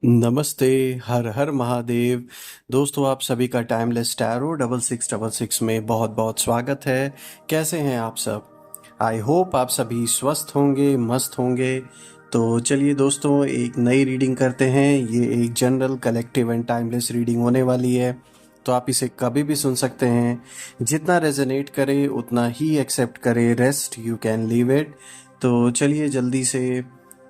नमस्ते। हर हर महादेव। दोस्तों, आप सभी का टाइमलेस टैरो 6666 में बहुत बहुत स्वागत है। कैसे हैं आप सब? आई होप आप सभी स्वस्थ होंगे, मस्त होंगे। तो चलिए दोस्तों, एक नई रीडिंग करते हैं। ये एक general collective and timeless reading होने वाली है, तो आप इसे कभी भी सुन सकते हैं। जितना रेजोनेट करे उतना ही एक्सेप्ट करें, rest you can leave it. तो चलिए जल्दी से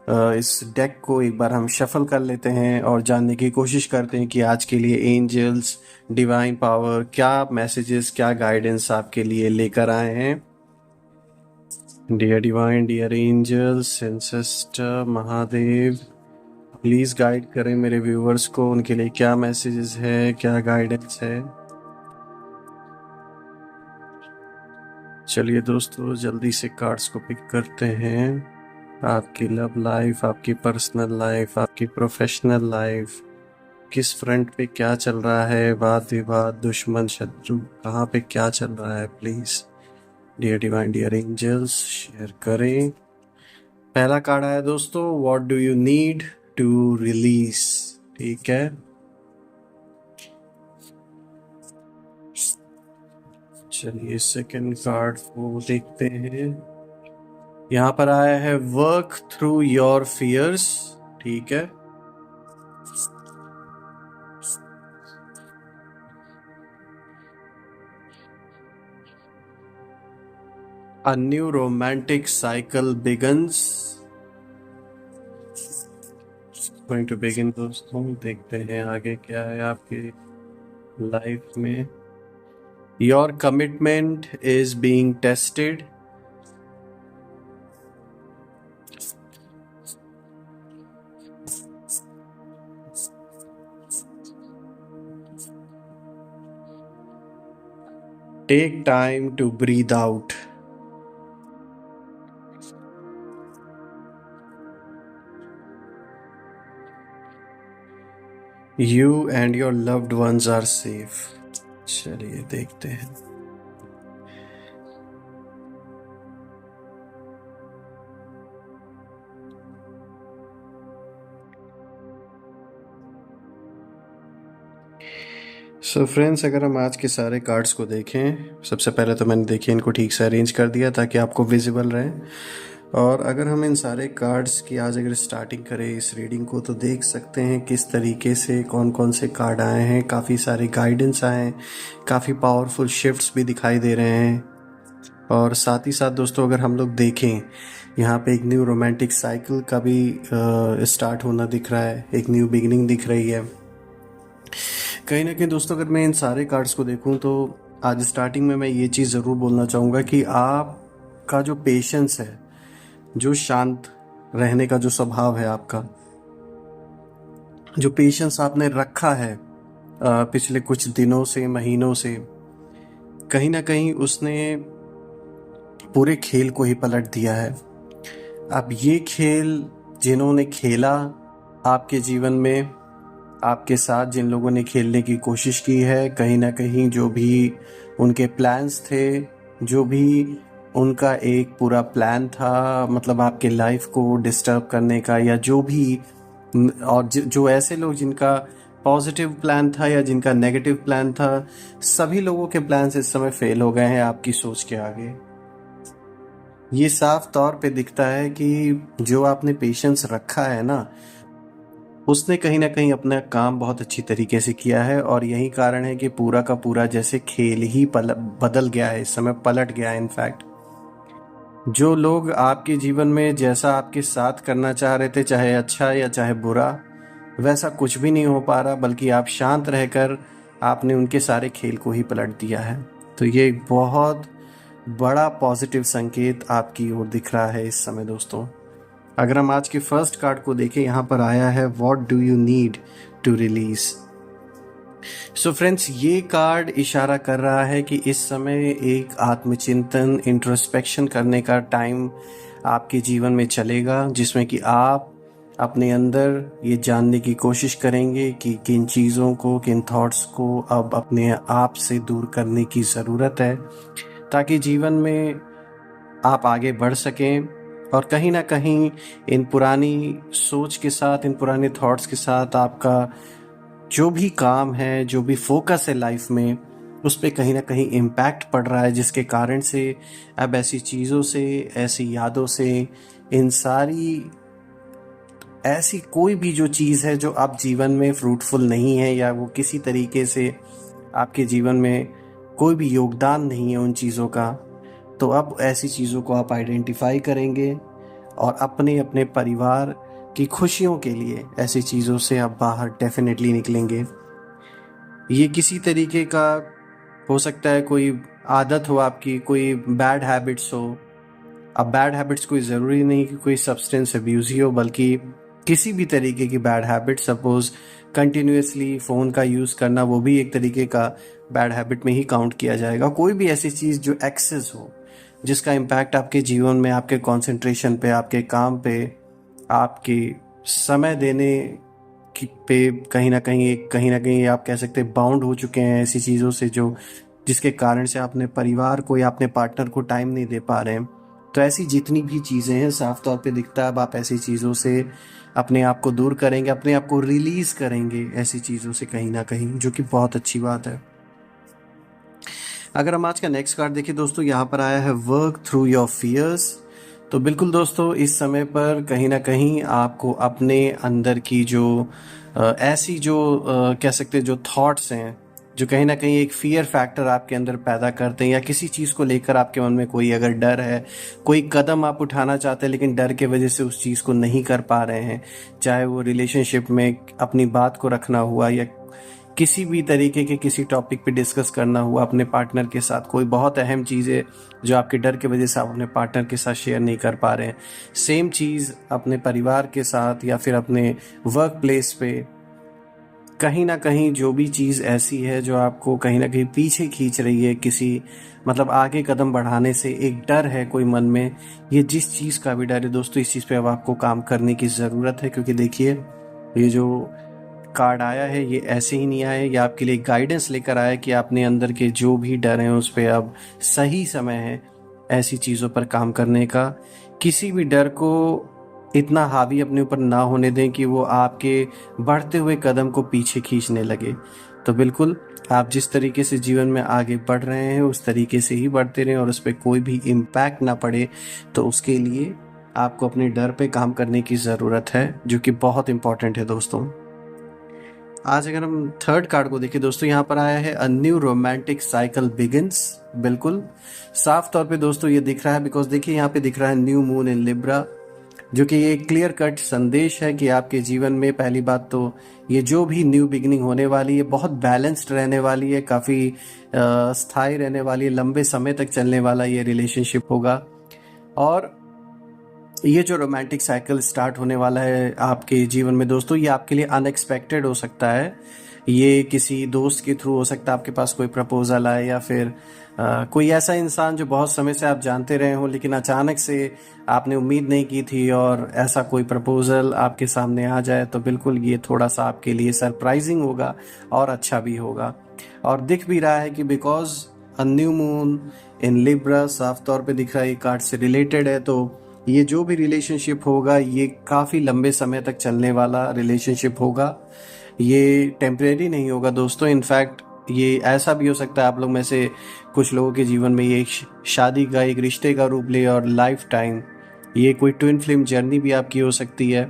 इस डेक को एक बार हम शफल कर लेते हैं और जानने की कोशिश करते हैं कि आज के लिए एंजल्स, डिवाइन पावर क्या मैसेजेस, क्या गाइडेंस आपके लिए लेकर आए हैं। Dear divine, dear angels, ancestor, Mahadev, please guide करें मेरे व्यूअर्स को, उनके लिए क्या मैसेजेस है, क्या गाइडेंस है। चलिए दोस्तों, जल्दी से कार्ड्स को पिक करते हैं। आपकी लव लाइफ, आपकी पर्सनल लाइफ, आपकी प्रोफेशनल लाइफ, किस फ्रंट पे क्या चल रहा है, वाद विवाद, दुश्मन, शत्रु, कहाँ पे क्या चल रहा है, please dear divine, dear angels share करें। पहला कार्ड आया दोस्तों, what do you need to release. ठीक है, चलिए सेकंड कार्ड को देखते हैं। यहाँ पर आया है वर्क थ्रू योर फियर्स। ठीक है, A new romantic cycle begins. Going to begin दोस्तों, देखते हैं आगे क्या है आपकी लाइफ में। Your commitment is being tested. Take time to breathe out. You and your loved ones are safe. चलिए देखते हैं। सो फ्रेंड्स, अगर हम आज के सारे कार्ड्स को देखें, सबसे पहले तो मैंने देखिए इनको ठीक से अरेंज कर दिया ताकि आपको विजिबल रहे। और अगर हम इन सारे कार्ड्स की आज अगर स्टार्टिंग करें इस रीडिंग को, तो देख सकते हैं किस तरीके से कौन कौन से कार्ड आए हैं। काफ़ी सारे गाइडेंस आए हैं, काफ़ी पावरफुल शिफ्ट्स भी दिखाई दे रहे हैं। और साथ ही साथ दोस्तों, अगर हम लोग देखें, यहाँ पे एक न्यू रोमांटिक साइकिल का भी स्टार्ट होना दिख रहा है, एक न्यू बिगिनिंग दिख रही है। कहीं ना कहीं दोस्तों, अगर मैं इन सारे कार्ड्स को देखूं तो आज स्टार्टिंग में मैं ये चीज़ ज़रूर बोलना चाहूँगा कि आपका जो पेशेंस है, जो शांत रहने का जो स्वभाव है आपका, जो पेशेंस आपने रखा है पिछले कुछ दिनों से, महीनों से, कहीं ना कहीं उसने पूरे खेल को ही पलट दिया है। अब ये खेल जिन्होंने खेला आपके जीवन में, आपके साथ जिन लोगों ने खेलने की कोशिश की है, कहीं ना कहीं जो भी उनके प्लान्स थे, जो भी उनका एक पूरा प्लान था, मतलब आपके लाइफ को डिस्टर्ब करने का, या जो भी, और जो ऐसे लोग जिनका पॉजिटिव प्लान था या जिनका नेगेटिव प्लान था, सभी लोगों के प्लान्स इस समय फेल हो गए हैं आपकी सोच के आगे। ये साफ तौर पे दिखता है कि जो आपने पेशेंस रखा है ना, उसने कहीं ना कहीं अपना काम बहुत अच्छी तरीके से किया है। और यही कारण है कि पूरा का पूरा जैसे खेल ही बदल गया है, इस समय पलट गया है। इनफैक्ट जो लोग आपके जीवन में जैसा आपके साथ करना चाह रहे थे, चाहे अच्छा या चाहे बुरा, वैसा कुछ भी नहीं हो पा रहा, बल्कि आप शांत रहकर आपने उनके सारे खेल को ही पलट दिया है। तो ये एक बहुत बड़ा पॉजिटिव संकेत आपकी ओर दिख रहा है इस समय दोस्तों। अगर हम आज के फर्स्ट कार्ड को देखें, यहाँ पर आया है what do you need to release. So friends, ये कार्ड इशारा कर रहा है कि इस समय एक आत्मचिंतन, इंट्रोस्पेक्शन करने का टाइम आपके जीवन में चलेगा, जिसमें कि आप अपने अंदर ये जानने की कोशिश करेंगे कि किन चीज़ों को, किन थॉट्स को अब अपने आप से दूर करने की ज़रूरत है, ताकि जीवन में आप आगे बढ़ सकें और कहीं ना कहीं इन पुरानी सोच के साथ, इन पुराने थॉट्स के साथ आपका जो भी काम है, जो भी फोकस है लाइफ में, उस पे कहीं ना कहीं इम्पैक्ट पड़ रहा है, जिसके कारण से अब ऐसी चीज़ों से, ऐसी यादों से, इन सारी ऐसी कोई भी जो चीज़ है जो आप जीवन में फ्रूटफुल नहीं है या वो किसी तरीके से आपके जीवन में कोई भी योगदान नहीं है उन चीज़ों का, तो अब ऐसी चीज़ों को आप आइडेंटिफाई करेंगे और अपने अपने परिवार की खुशियों के लिए ऐसी चीज़ों से आप बाहर डेफिनेटली निकलेंगे। ये किसी तरीके का हो सकता है, कोई आदत हो आपकी, कोई बैड हैबिट्स हो। अब बैड हैबिट्स कोई ज़रूरी नहीं कि कोई सब्सटेंस अब्यूज़ ही हो, बल्कि किसी भी तरीके की bad habit, suppose continuously phone का यूज़ करना, वो भी एक तरीके का बैड हैबिट में ही काउंट किया जाएगा। कोई भी ऐसी चीज़ जो एक्सेस हो, जिसका इम्पैक्ट आपके जीवन में, आपके कंसंट्रेशन पे, आपके काम पे, आपके समय देने की पे कहीं ना कहीं आप कह सकते हैं बाउंड हो चुके हैं ऐसी चीज़ों से, जो जिसके कारण से अपने परिवार को या अपने पार्टनर को टाइम नहीं दे पा रहे हैं। तो ऐसी जितनी भी चीज़ें हैं, साफ तौर पे दिखता है अब आप ऐसी चीज़ों से अपने आप को दूर करेंगे, अपने आप को रिलीज़ करेंगे ऐसी चीज़ों से कहीं ना कहीं, जो कि बहुत अच्छी बात है। अगर हम आज का नेक्स्ट कार्ड देखें दोस्तों, यहाँ पर आया है वर्क थ्रू योर फियर्स। तो बिल्कुल दोस्तों, इस समय पर कहीं ना कहीं आपको अपने अंदर की जो ऐसी जो कह सकते हैं जो थॉट्स हैं, जो कहीं ना कहीं एक फियर फैक्टर आपके अंदर पैदा करते हैं, या किसी चीज़ को लेकर आपके मन में कोई अगर डर है, कोई कदम आप उठाना चाहते हैं लेकिन डर के वजह से उस चीज़ को नहीं कर पा रहे हैं, चाहे वो रिलेशनशिप में अपनी बात को रखना हुआ या किसी भी तरीके के किसी टॉपिक पे डिस्कस करना हुआ अपने पार्टनर के साथ, कोई बहुत अहम चीज़ है जो आपके डर की वजह से आप अपने पार्टनर के साथ शेयर नहीं कर पा रहे हैं। सेम चीज़ अपने परिवार के साथ या फिर अपने वर्क प्लेस पे, कहीं ना कहीं जो भी चीज़ ऐसी है जो आपको कहीं ना कहीं पीछे खींच रही है, किसी मतलब आगे कदम बढ़ाने से, एक डर है कोई मन में, ये जिस चीज़ का भी डर है दोस्तों, इस चीज़ पे अब आपको काम करने की ज़रूरत है। क्योंकि देखिए, ये जो कार्ड आया है ये ऐसे ही नहीं आया है, ये आपके लिए गाइडेंस लेकर आया है कि अपने अंदर के जो भी डर हैं उस पर अब सही समय है ऐसी चीज़ों पर काम करने का। किसी भी डर को इतना हावी अपने ऊपर ना होने दें कि वो आपके बढ़ते हुए कदम को पीछे खींचने लगे। तो बिल्कुल, आप जिस तरीके से जीवन में आगे बढ़ रहे हैं उस तरीके से ही बढ़ते रहें और उस पर कोई भी इम्पैक्ट ना पड़े। तो उसके लिए आपको अपने डर पे काम करने की ज़रूरत है, जो कि बहुत इम्पॉर्टेंट है दोस्तों। आज अगर हम थर्ड कार्ड को देखें दोस्तों, यहाँ पर आया है a new romantic cycle begins. बिल्कुल साफ तौर पे दोस्तों ये दिख रहा है, बिकॉज देखिए यहाँ पे दिख रहा है न्यू मून इन लिब्रा, जो कि ये क्लियर कट संदेश है कि आपके जीवन में पहली बात तो ये जो भी न्यू बिगिनिंग होने वाली है बहुत बैलेंस्ड रहने वाली है, काफ़ी स्थायी रहने वाली है, लंबे समय तक चलने वाला ये रिलेशनशिप होगा। और ये जो रोमांटिक साइकिल स्टार्ट होने वाला है आपके जीवन में दोस्तों, ये आपके लिए अनएक्सपेक्टेड हो सकता है। ये किसी दोस्त के थ्रू हो सकता है, आपके पास कोई प्रपोजल आए, या फिर कोई ऐसा इंसान जो बहुत समय से आप जानते रहे हो लेकिन अचानक से आपने उम्मीद नहीं की थी और ऐसा कोई प्रपोजल आपके सामने आ जाए, तो बिल्कुल ये थोड़ा सा आपके लिए सरप्राइजिंग होगा और अच्छा भी होगा। और दिख भी रहा है कि because a new moon in Libra साफ तौर पे दिख रहा है, ये कार्ड से रिलेटेड है। तो ये जो भी रिलेशनशिप होगा ये काफ़ी लंबे समय तक चलने वाला रिलेशनशिप होगा, ये टेम्परेरी नहीं होगा दोस्तों। इनफैक्ट ये ऐसा भी हो सकता है आप लोग में से कुछ लोगों के जीवन में ये एक शादी का, एक रिश्ते का रूप ले और लाइफ टाइम ये कोई ट्विन फ्लेम जर्नी भी आपकी हो सकती है।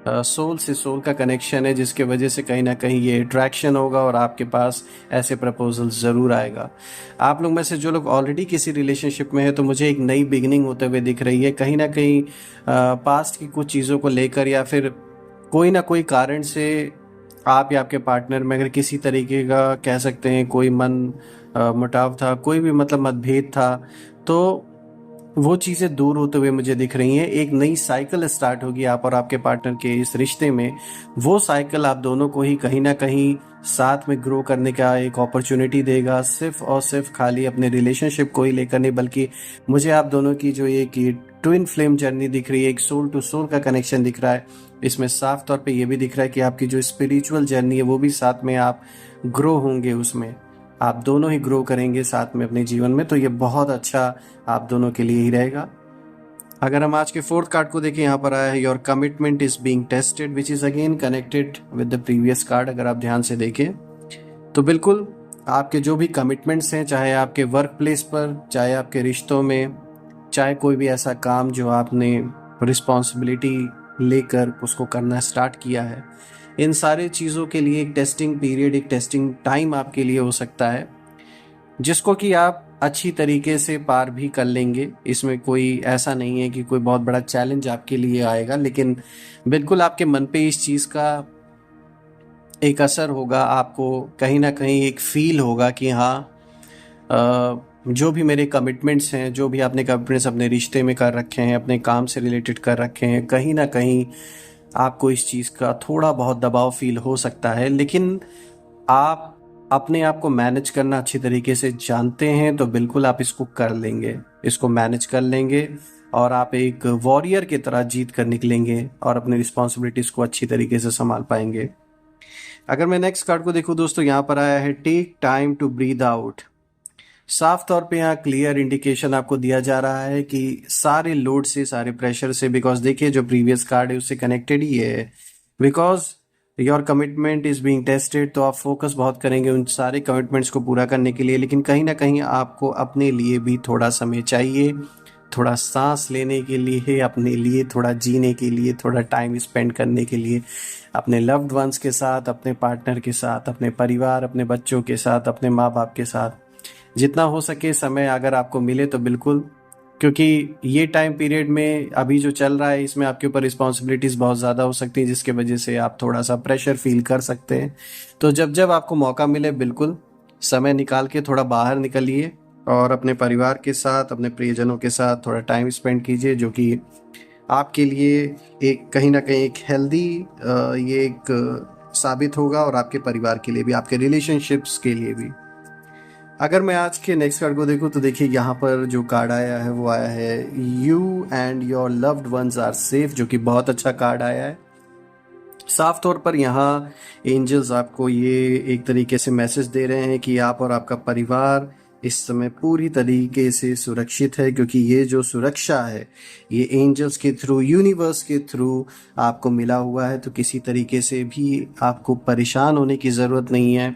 सोल से सोल का कनेक्शन है, जिसके वजह से कहीं ना कहीं ये अट्रैक्शन होगा और आपके पास ऐसे प्रपोजल ज़रूर आएगा। आप लोग में से जो लोग ऑलरेडी किसी रिलेशनशिप में है, तो मुझे एक नई बिगनिंग होते हुए दिख रही है, कहीं ना कहीं पास्ट की कुछ चीज़ों को लेकर, या फिर कोई ना कोई कारण से आप या आपके पार्टनर में अगर किसी तरीके का कह सकते हैं कोई मन मुटाव था, कोई भी मतलब मतभेद था, तो वो चीज़ें दूर होते हुए मुझे दिख रही हैं। एक नई साइकिल स्टार्ट होगी आप और आपके पार्टनर के इस रिश्ते में। वो साइकिल आप दोनों को ही कहीं ना कहीं साथ में ग्रो करने का एक अपॉर्चुनिटी देगा, सिर्फ और सिर्फ खाली अपने रिलेशनशिप को ही लेकर नहीं, बल्कि मुझे आप दोनों की जो ये कि ट्विन फ्लेम जर्नी दिख रही है, एक सोल टू सोल का कनेक्शन दिख रहा है, इसमें साफ तौर पे ये भी दिख रहा है कि आपकी जो स्पिरिचुअल जर्नी है वो भी साथ में आप ग्रो होंगे, उसमें आप दोनों ही ग्रो करेंगे साथ में अपने जीवन में। तो ये बहुत अच्छा आप दोनों के लिए ही रहेगा। अगर हम आज के फोर्थ कार्ड को देखें, यहाँ पर आया है your commitment is being tested, which is again connected with the previous card. अगर आप ध्यान से देखें तो बिल्कुल आपके जो भी कमिटमेंट्स हैं, चाहे आपके वर्क प्लेस पर, चाहे आपके रिश्तों में, चाहे कोई भी ऐसा काम जो आपने रिस्पॉन्सिबिलिटी लेकर उसको करना स्टार्ट किया है, इन सारे चीज़ों के लिए एक टेस्टिंग पीरियड, एक टेस्टिंग टाइम आपके लिए हो सकता है, जिसको कि आप अच्छी तरीके से पार भी कर लेंगे। इसमें कोई ऐसा नहीं है कि कोई बहुत बड़ा चैलेंज आपके लिए आएगा, लेकिन बिल्कुल आपके मन पे इस चीज़ का एक असर होगा। आपको कहीं ना कहीं एक फील होगा कि हाँ, जो भी मेरे कमिटमेंट्स हैं, जो भी आपने कमिटमेंट्स अपने रिश्ते में कर रखे हैं, अपने काम से रिलेटेड कर रखे हैं, कहीं ना कहीं आपको इस चीज़ का थोड़ा बहुत दबाव फील हो सकता है। लेकिन आप अपने आप को मैनेज करना अच्छी तरीके से जानते हैं, तो बिल्कुल आप इसको कर लेंगे, इसको मैनेज कर लेंगे और आप एक वॉरियर की तरह जीत कर निकलेंगे और अपनी रिस्पॉन्सिबिलिटीज़ को अच्छी तरीके से संभाल पाएंगे। अगर मैं नेक्स्ट कार्ड को देखूं दोस्तों, यहाँ पर आया है take time to breathe out. साफ तौर पे यहाँ क्लियर इंडिकेशन आपको दिया जा रहा है कि सारे लोड से, सारे प्रेशर से, बिकॉज देखिए जो प्रीवियस कार्ड है उससे कनेक्टेड ही है, because your commitment is being tested. तो आप फोकस बहुत करेंगे उन सारे कमिटमेंट्स को पूरा करने के लिए, लेकिन कहीं ना कहीं आपको अपने लिए भी थोड़ा समय चाहिए, थोड़ा सांस लेने के लिए, अपने लिए थोड़ा जीने के लिए, थोड़ा टाइम स्पेंड करने के लिए, अपने लव्ड वंस के साथ, अपने पार्टनर के साथ, अपने परिवार, अपने बच्चों के साथ, अपने माँ बाप के साथ जितना हो सके समय अगर आपको मिले तो बिल्कुल, क्योंकि ये टाइम पीरियड में अभी जो चल रहा है इसमें आपके ऊपर रिस्पॉन्सिबिलिटीज़ बहुत ज़्यादा हो सकती हैं, जिसके वजह से आप थोड़ा सा प्रेशर फील कर सकते हैं। तो जब जब आपको मौका मिले बिल्कुल समय निकाल के थोड़ा बाहर निकलिए और अपने परिवार के साथ, अपने प्रियजनों के साथ थोड़ा टाइम स्पेंड कीजिए, जो कि आपके लिए एक कहीं ना कहीं एक हेल्दी ये एक साबित होगा, और आपके परिवार के लिए भी, आपके रिलेशनशिप्स के लिए भी। अगर मैं आज के नेक्स्ट कार्ड को देखूं तो देखिए यहाँ पर जो कार्ड आया है वो आया है you and your loved ones are safe, जो कि बहुत अच्छा कार्ड आया है। साफ तौर पर यहाँ एंजल्स आपको ये एक तरीके से मैसेज दे रहे हैं कि आप और आपका परिवार इस समय पूरी तरीके से सुरक्षित है, क्योंकि ये जो सुरक्षा है ये एंजल्स के थ्रू, यूनिवर्स के थ्रू आपको मिला हुआ है। तो किसी तरीके से भी आपको परेशान होने की ज़रूरत नहीं है।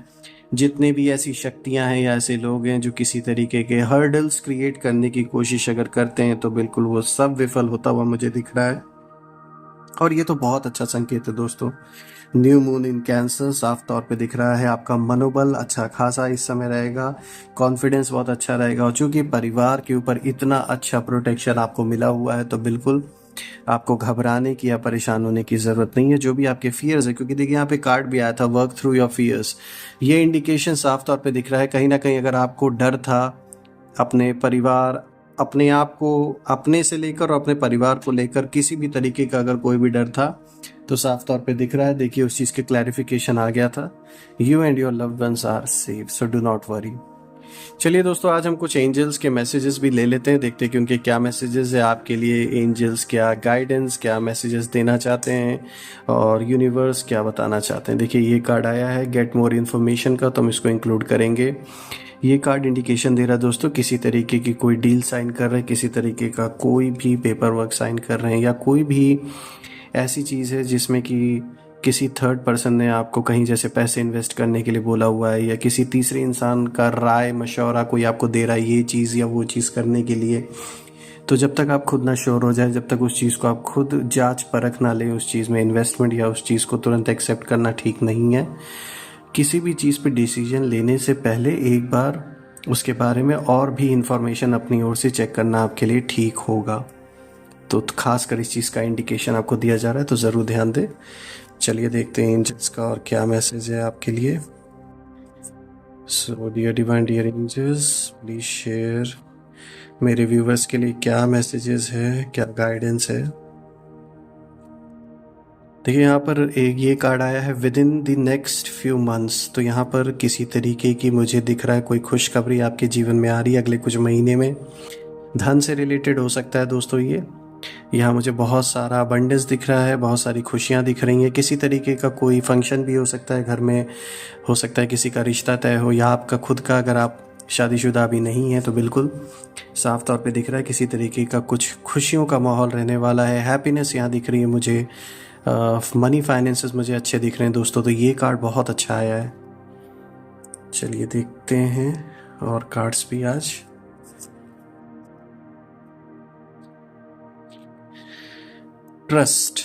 जितने भी ऐसी शक्तियां हैं या ऐसे लोग हैं जो किसी तरीके के हर्डल्स क्रिएट करने की कोशिश अगर करते हैं, तो बिल्कुल वो सब विफल होता हुआ मुझे दिख रहा है। और ये तो बहुत अच्छा संकेत है दोस्तों। न्यू मून इन कैंसर साफ तौर पे दिख रहा है। आपका मनोबल अच्छा खासा इस समय रहेगा, कॉन्फिडेंस बहुत अच्छा रहेगा, और चूंकि परिवार के ऊपर इतना अच्छा प्रोटेक्शन आपको मिला हुआ है, तो बिल्कुल आपको घबराने की या परेशान होने की ज़रूरत नहीं है। जो भी आपके फियर्स है, क्योंकि देखिए यहाँ पे कार्ड भी आया था वर्क थ्रू योर फियर्स, ये इंडिकेशन साफ तौर पे दिख रहा है। कहीं ना कहीं अगर आपको डर था अपने परिवार, अपने आप को, अपने से लेकर और अपने परिवार को लेकर किसी भी तरीके का अगर कोई भी डर था, तो साफ तौर पे दिख रहा है। देखिए उस चीज़ के क्लैरिफिकेशन आ गया था। You and your loved ones are safe, so do not worry. चलिए दोस्तों, आज हम कुछ एंजल्स के मैसेजेस भी ले लेते हैं, देखते हैं कि उनके क्या मैसेजेस है आपके लिए। एंजल्स क्या गाइडेंस, क्या मैसेजेस देना चाहते हैं, और यूनिवर्स क्या बताना चाहते हैं। देखिए ये कार्ड आया है गेट मोर इन्फॉर्मेशन का, तो हम इसको इंक्लूड करेंगे। ये कार्ड इंडिकेशन दे रहा है दोस्तों, किसी तरीके की कोई डील साइन कर रहे हैं, किसी तरीके का कोई भी पेपर वर्क साइन कर रहे हैं, या कोई भी ऐसी चीज़ है जिसमें कि किसी थर्ड पर्सन ने आपको कहीं जैसे पैसे इन्वेस्ट करने के लिए बोला हुआ है, या किसी तीसरे इंसान का राय मशवरा कोई आपको दे रहा है ये चीज़ या वो चीज़ करने के लिए। तो जब तक आप खुद ना श्योर हो जाए, जब तक उस चीज़ को आप खुद जांच परख ना लें, उस चीज़ में इन्वेस्टमेंट या उस चीज़ को तुरंत एक्सेप्ट करना ठीक नहीं है। किसी भी चीज़ पे डिसीजन लेने से पहले एक बार उसके बारे में और भी इंफॉर्मेशन अपनी ओर से चेक करना आपके लिए ठीक होगा। तो खासकर इस चीज़ का इंडिकेशन आपको दिया जा रहा है, तो ज़रूर ध्यान दें। चलिए देखते हैं एंजल्स का और क्या मैसेज है आपके लिए। So dear divine, dear angels, please share मेरे व्यूवर्स के लिए क्या मैसेजेस है, क्या गाइडेंस है। देखिए यहाँ पर एक ये कार्ड आया है with in the next few months. तो यहाँ पर किसी तरीके की मुझे दिख रहा है कोई खुशखबरी आपके जीवन में आ रही है अगले कुछ महीने में। धन से रिलेटेड हो सकता है दोस्तों ये। यहाँ मुझे बहुत सारा अबंडेंस दिख रहा है, बहुत सारी खुशियाँ दिख रही हैं। किसी तरीके का कोई फंक्शन भी हो सकता है घर में, हो सकता है किसी का रिश्ता तय हो, या आपका खुद का अगर आप शादीशुदा भी नहीं है तो बिल्कुल साफ तौर पे दिख रहा है किसी तरीके का कुछ खुशियों का माहौल रहने वाला है। हैप्पीनेस यहाँ दिख रही है मुझे, मनी फाइनेंसेस मुझे अच्छे दिख रहे हैं दोस्तों। तो ये कार्ड बहुत अच्छा आया है। चलिए देखते हैं और कार्ड्स भी आज। ट्रस्ट।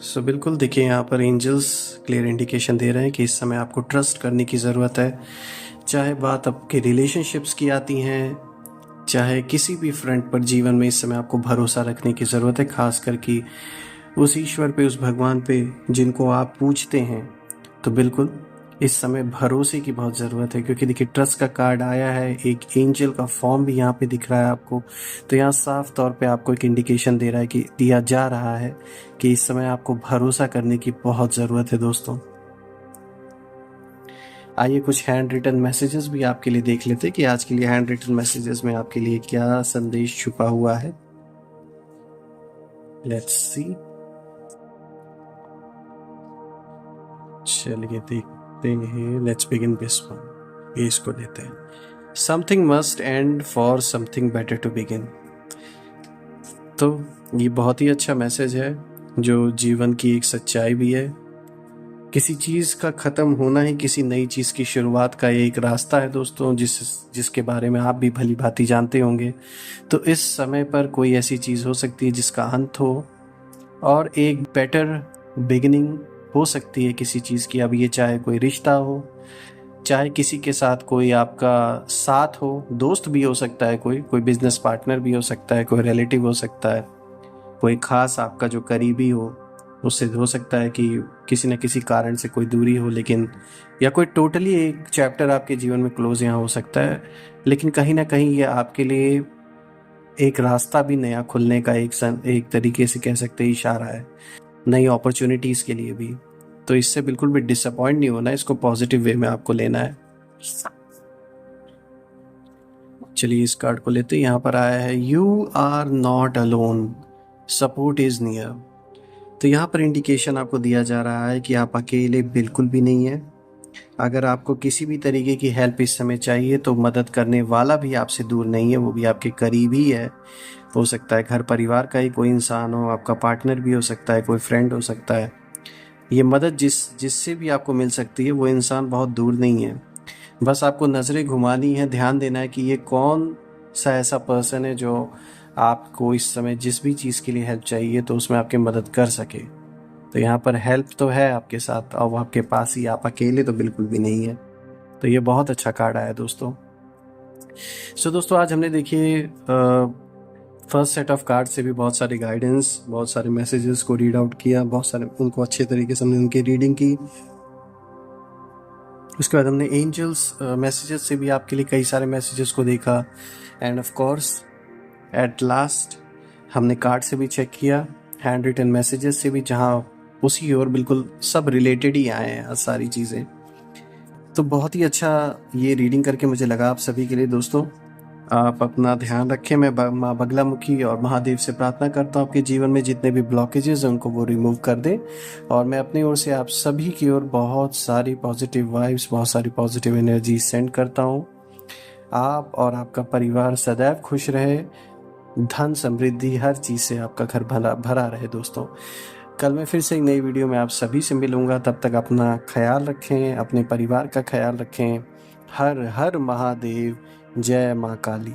सो बिल्कुल देखिए यहाँ पर एंजल्स क्लियर इंडिकेशन दे रहे हैं कि इस समय आपको ट्रस्ट करने की ज़रूरत है। चाहे बात आपके रिलेशनशिप्स की आती हैं, चाहे किसी भी फ्रंट पर जीवन में इस समय आपको भरोसा रखने की ज़रूरत है, खास करके उस ईश्वर पे, उस भगवान पे जिनको आप पूजते हैं। तो बिल्कुल इस समय भरोसे की बहुत ज़रूरत है, क्योंकि देखिए ट्रस्ट का कार्ड आया है, एक एंजल का फॉर्म भी यहाँ पे दिख रहा है आपको। तो यहाँ साफ तौर पे आपको एक इंडिकेशन दे रहा है कि दिया जा रहा है कि इस समय आपको भरोसा करने की बहुत ज़रूरत है दोस्तों। आइए कुछ हैंड रिटन मैसेजेस भी आपके लिए देख लेते हैं कि आज के लिए हैंड रिटन मैसेजेस में आपके लिए क्या संदेश छुपा हुआ है। Let's see. चलिए देखते हैं। Let's begin this one. ये इसको लेते हैं। Something must end for something better to begin. तो ये बहुत ही अच्छा मैसेज है जो जीवन की एक सच्चाई भी है। किसी चीज़ का ख़त्म होना ही किसी नई चीज़ की शुरुआत का एक रास्ता है दोस्तों, जिसके बारे में आप भी भली भांति जानते होंगे। तो इस समय पर कोई ऐसी चीज़ हो सकती है जिसका अंत हो और एक बेटर बिगिनिंग हो सकती है किसी चीज़ की। अब ये चाहे कोई रिश्ता हो, चाहे किसी के साथ कोई आपका साथ हो, दोस्त भी हो सकता है, कोई बिजनेस पार्टनर भी हो सकता है, कोई रिलेटिव हो सकता है, कोई ख़ास आपका जो करीबी हो, उससे हो सकता है कि किसी न किसी कारण से कोई दूरी हो, लेकिन या कोई टोटली एक चैप्टर आपके जीवन में क्लोज यहाँ हो सकता है। लेकिन कहीं ना कहीं ये आपके लिए एक रास्ता भी नया खुलने का एक तरीके से कह सकते हैं इशारा है, नई अपॉर्चुनिटीज़ के लिए भी। तो इससे बिल्कुल भी डिसअपॉइंट नहीं होना है, इसको पॉजिटिव वे में आपको लेना है। चलिए इस कार्ड को लेते हैं। यहाँ पर आया है you are not alone, support is near. तो यहाँ पर इंडिकेशन आपको दिया जा रहा है कि आप अकेले बिल्कुल भी नहीं हैं। अगर आपको किसी भी तरीके की हेल्प इस समय चाहिए तो मदद करने वाला भी आपसे दूर नहीं है, वो भी आपके करीब ही है। हो सकता है घर परिवार का ही कोई इंसान हो, आपका पार्टनर भी हो सकता है, कोई फ्रेंड हो सकता है। ये मदद जिससे भी आपको मिल सकती है वो इंसान बहुत दूर नहीं है। बस आपको नज़रें घुमानी है, ध्यान देना है कि ये कौन सा ऐसा पर्सन है जो आपको इस समय जिस भी चीज़ के लिए हेल्प चाहिए तो उसमें आपकी मदद कर सके। तो यहाँ पर हेल्प तो है आपके साथ और वो आपके पास ही, आप अकेले तो बिल्कुल भी नहीं है। तो ये बहुत अच्छा कार्ड आया दोस्तों। सो दोस्तों आज हमने देखिए फर्स्ट सेट ऑफ कार्ड से भी बहुत सारी गाइडेंस, बहुत सारे मैसेजेस को रीड आउट किया, बहुत सारे उनको अच्छे तरीके से हमने उनकी रीडिंग की। उसके बाद हमने एंजल्स मैसेजेस से भी आपके लिए कई सारे मैसेजेस को देखा। End of course at last हमने कार्ड से भी चेक किया, हैंड रिटन मैसेजेस से भी, जहाँ उसी ओर बिल्कुल सब रिलेटेड ही आए हैं सारी चीज़ें। तो बहुत ही अच्छा ये रीडिंग करके मुझे लगा आप सभी के लिए दोस्तों। आप अपना ध्यान रखें। मैं माँ बगलामुखी और महादेव से प्रार्थना करता हूँ आपके जीवन में जितने भी ब्लॉकेजेस हैं उनको वो रिमूव कर दें। और मैं अपनी ओर से आप सभी की ओर बहुत सारी पॉजिटिव वाइब्स, बहुत सारी पॉजिटिव एनर्जी सेंड करता हूँ। आप और आपका परिवार सदैव खुश रहे, धन समृद्धि हर चीज़ से आपका घर भरा रहे दोस्तों। कल मैं फिर से एक नई वीडियो में आप सभी से मिलूंगा। तब तक अपना ख्याल रखें, अपने परिवार का ख्याल रखें। हर हर महादेव, जय माँ काली।